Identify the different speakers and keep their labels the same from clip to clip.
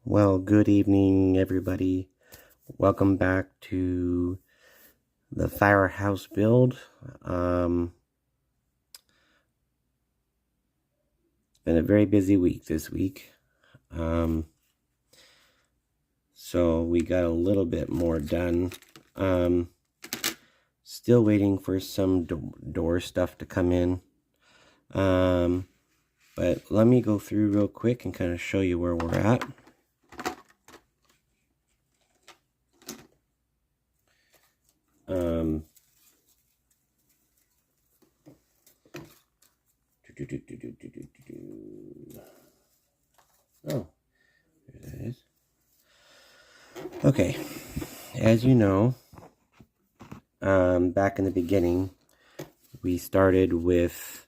Speaker 1: Well, good evening, everybody. Welcome back to the Firehouse build. It's been a very busy week this week. So we got a little bit more done. Still waiting for some door stuff to come in. But let me go through real quick and kind of show you where we're at. Oh, there that is. Okay, as you know, back in the beginning, we started with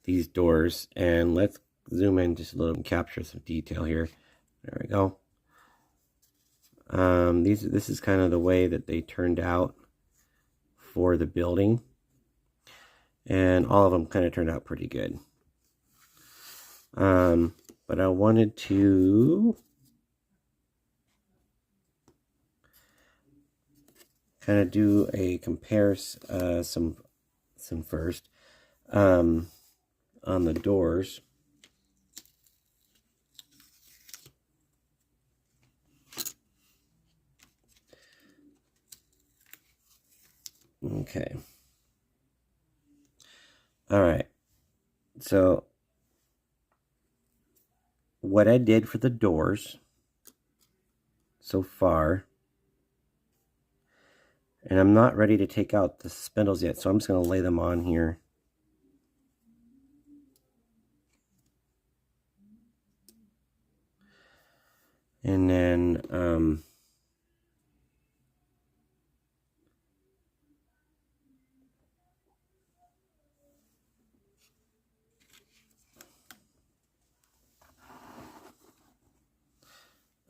Speaker 1: these doors, and let's zoom in just a little and capture some detail here. There we go. This is kind of the way that they turned out for the building, and all of them kind of turned out pretty good. But I wanted to kind of do a comparison, some first, on the doors. Okay. All right. So what I did for the doors so far, and I'm not ready to take out the spindles yet, so I'm just going to lay them on here. And then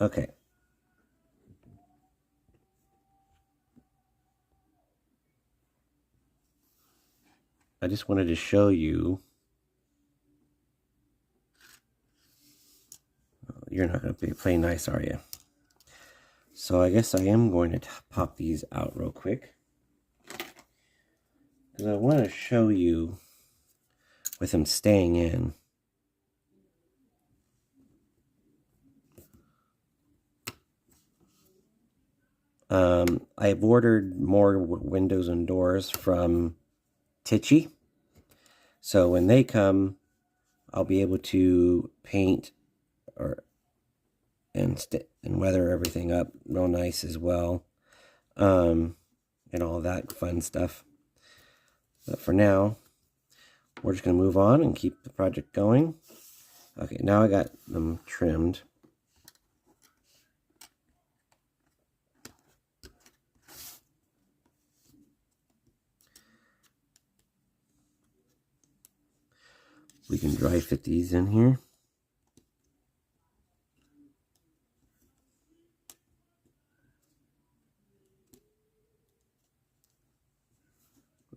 Speaker 1: okay. I just wanted to show you. You're not going to play nice, are you? So I guess I am going to pop these out real quick, because I want to show you with them staying in. I've ordered more windows and doors from Tichy, so when they come, I'll be able to paint and weather everything up real nice as well, and all that fun stuff. But for now, we're just going to move on and keep the project going. Okay, now I got them trimmed. We can dry fit these in here.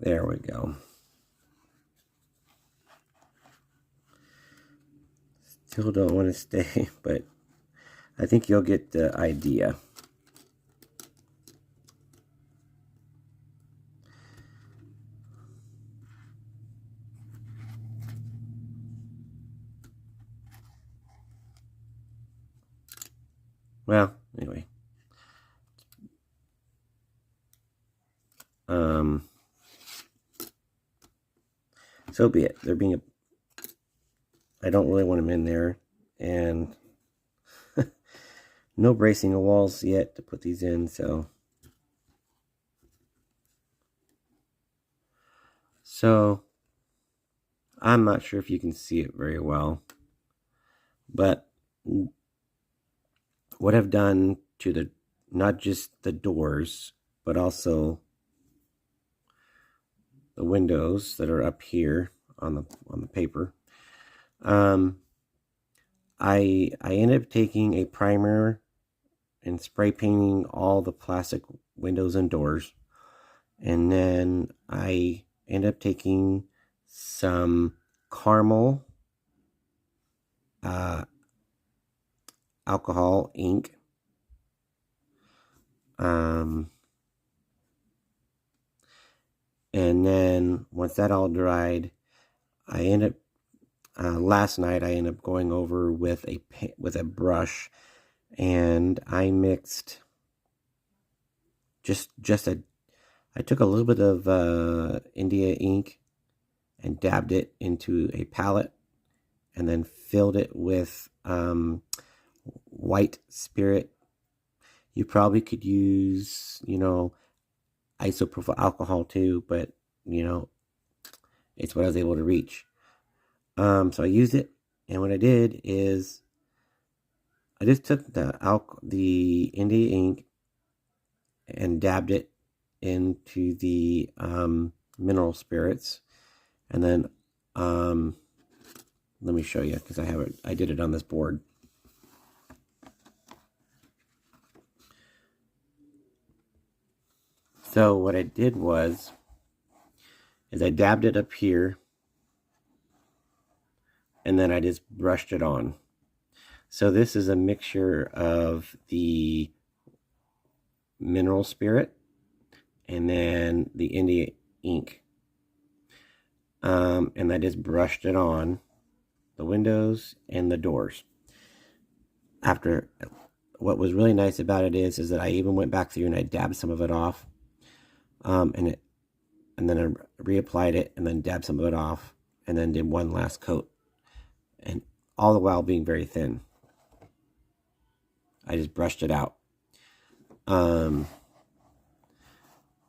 Speaker 1: There we go. Still don't want to stay, but I think you'll get the idea. Well, anyway. So be it. They're being I don't really want them in there, and no bracing of walls yet to put these in, so I'm not sure if you can see it very well, but what I've done to the, not just the doors, but also the windows that are up here on the paper, I ended up taking a primer and spray painting all the plastic windows and doors, and then I ended up taking some caramel alcohol ink. And then once that all dried, I ended up last night I ended up going over with a brush, and I mixed I took a little bit of India ink and dabbed it into a palette, and then filled it with white spirit. You probably could use, isopropyl alcohol too, but it's what I was able to reach. So I used it, and what I did is I just took the India ink and dabbed it into the mineral spirits, and then let me show you, because I did it on this board. So what I did is I dabbed it up here, and then I just brushed it on. So this is a mixture of the mineral spirit and then the India ink. And I just brushed it on the windows and the doors. After, what was really nice about it is that I even went back through and I dabbed some of it off. And then I reapplied it, and then dabbed some of it off, and then did one last coat. And all the while being very thin. I just brushed it out.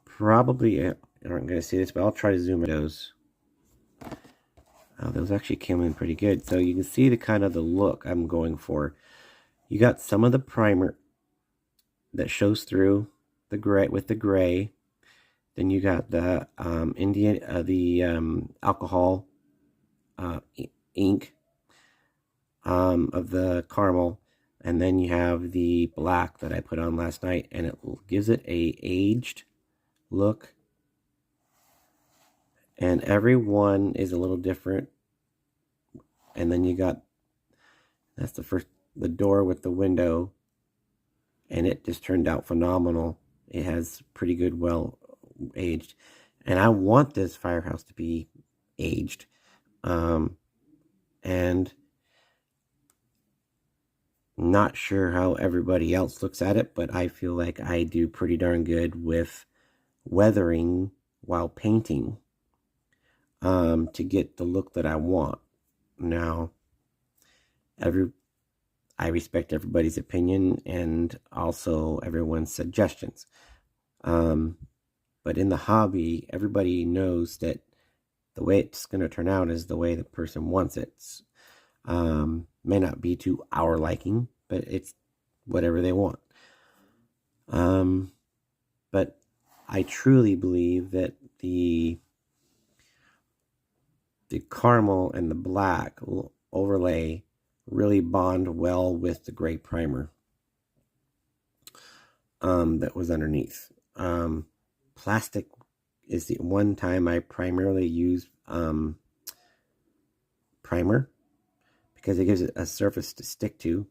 Speaker 1: Probably, I aren't going to see this, but I'll try to zoom in those. Those actually came in pretty good. So you can see the kind of the look I'm going for. You got some of the primer that shows through the gray with the gray. Then you got the alcohol ink of the caramel, and then you have the black that I put on last night, and it gives it a aged look. And every one is a little different. And then you got, that's the door with the window, and it just turned out phenomenal. It has pretty good, well aged, and I want this firehouse to be aged. And not sure how everybody else looks at it, but I feel like I do pretty darn good with weathering while painting, to get the look that I want. Now, I respect everybody's opinion and also everyone's suggestions. But in the hobby, everybody knows that the way it's going to turn out is the way the person wants it. May not be to our liking, but it's whatever they want. But I truly believe that the caramel and the black overlay really bond well with the gray primer that was underneath. Plastic is the one time I primarily use primer, because it gives it a surface to stick to.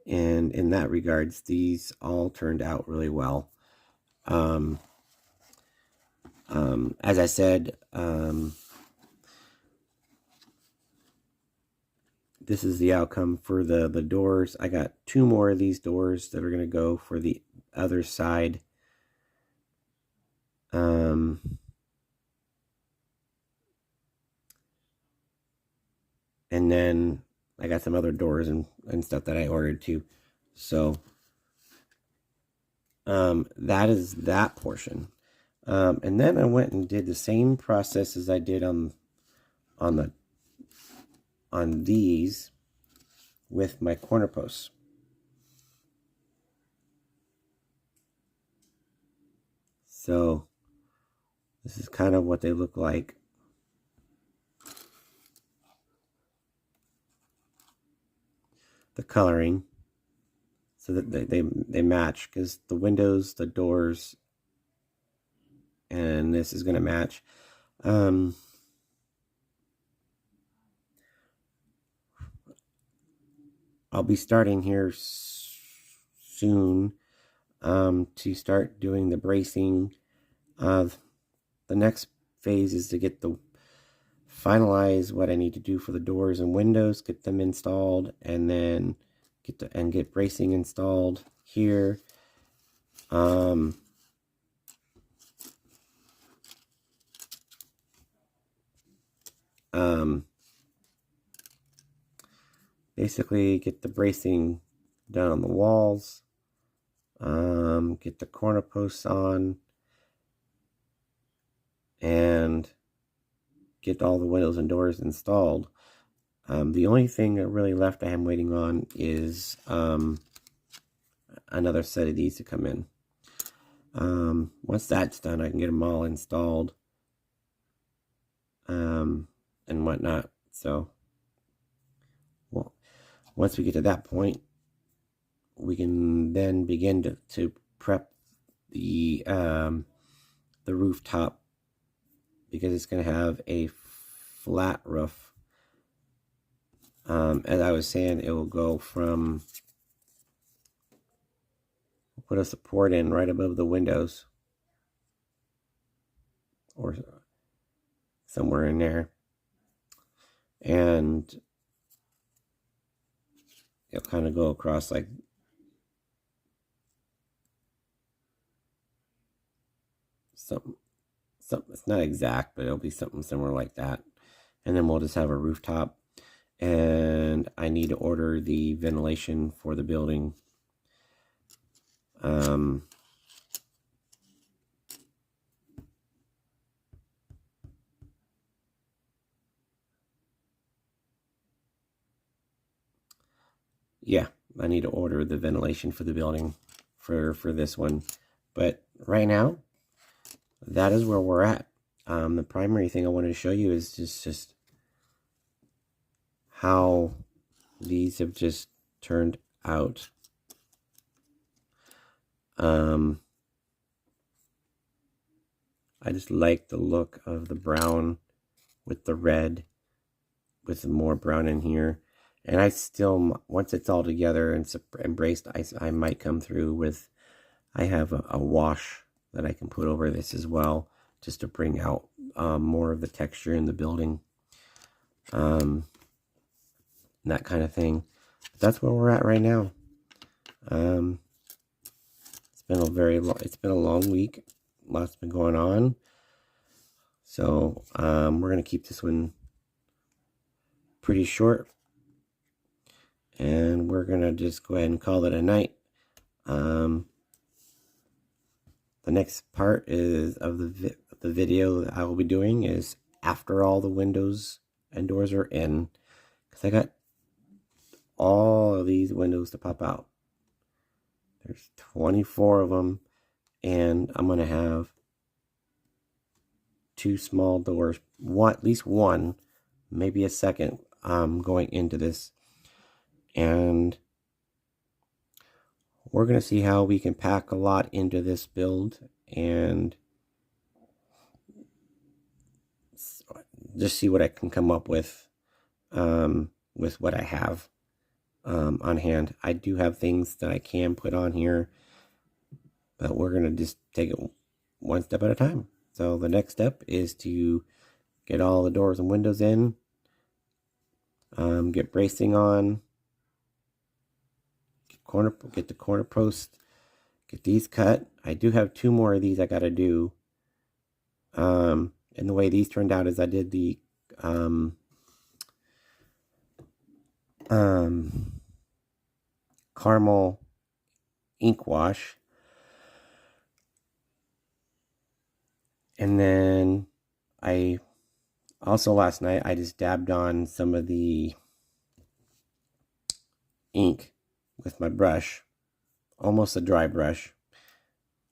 Speaker 1: And in that regards, these all turned out really well. As I said, this is the outcome for the doors. I got 2 more of these doors that are going to go for the other side. And then I got some other doors and stuff that I ordered too. So that is that portion. And then I went and did the same process as I did on these with my corner posts. So this is kind of what they look like. The coloring, so that they match, because the windows, the doors, and this is going to match. I'll be starting here soon to start doing the bracing. The next phase is to get the finalize what I need to do for the doors and windows, get them installed, and then get bracing installed here. Basically get the bracing done on the walls, get the corner posts on, and get all the windows and doors installed. The only thing that really left I am waiting on is another set of these to come in. Once that's done, I can get them all installed and whatnot. So, well, once we get to that point, we can then begin to prep the rooftop, because it's going to have a flat roof. As I was saying, it will go from, put a support in right above the windows, or somewhere in there, and it'll kind of go across like something. It's not exact, but it'll be something similar like that. And then we'll just have a rooftop. And I need to order the ventilation for the building. Yeah, I need to order the ventilation for the building for this one. But right now, that is where we're at. The primary thing I wanted to show you is just how these have just turned out. I just like the look of the brown with the red, with more brown in here. And I still, once it's all together and braced, I might come through with, I have a wash that I can put over this as well, just to bring out more of the texture in the building, that kind of thing. But that's where we're at right now. It's been a long week. Lots been going on. So we're gonna keep this one pretty short, and we're gonna just go ahead and call it a night. The next part is of the video that I will be doing is after all the windows and doors are in, because I got all of these windows to pop out. There's 24 of them, and I'm gonna have 2 small doors, at least one, maybe a second, going into this. And we're going to see how we can pack a lot into this build and just see what I can come up with what I have on hand. I do have things that I can put on here, but we're going to just take it one step at a time. So the next step is to get all the doors and windows in, get bracing on, get the corner post, get these cut. I do have 2 more of these I got to do. And the way these turned out is I did the caramel ink wash. And then I also last night I just dabbed on some of the ink with my brush, almost a dry brush.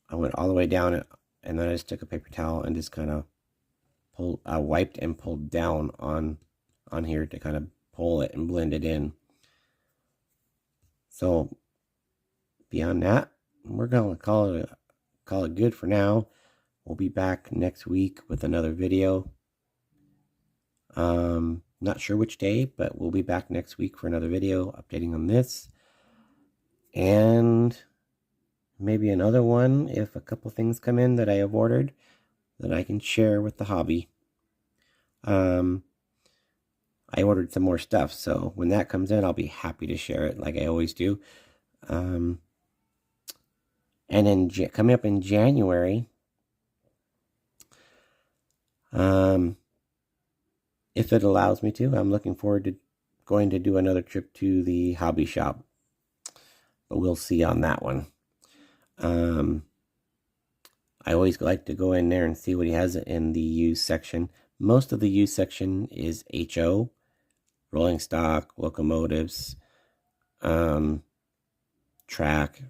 Speaker 1: I went all the way down it, and then I just took a paper towel and just kind of wiped and pulled down on here to kind of pull it and blend it in. So beyond that, we're gonna call it good for now. We'll be back next week with another video. Not sure which day, but we'll be back next week for another video updating on this. And maybe another one if a couple things come in that I have ordered that I can share with the hobby. I ordered some more stuff, so when that comes in, I'll be happy to share it like I always do. And then coming up in January, if it allows me to, I'm looking forward to going to do another trip to the hobby shop. But we'll see on that one. I always like to go in there and see what he has in the used section. Most of the used section is HO, rolling stock, locomotives, track,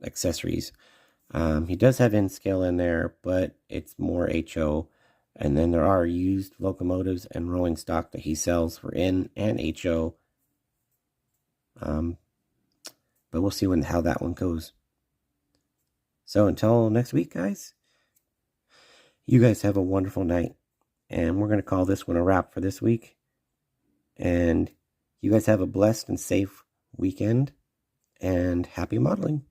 Speaker 1: accessories. He does have N-Scale in there, but it's more HO. And then there are used locomotives and rolling stock that he sells for N and HO. But we'll see how that one goes. So until next week, guys, you guys have a wonderful night. And we're going to call this one a wrap for this week. And you guys have a blessed and safe weekend. And happy modeling.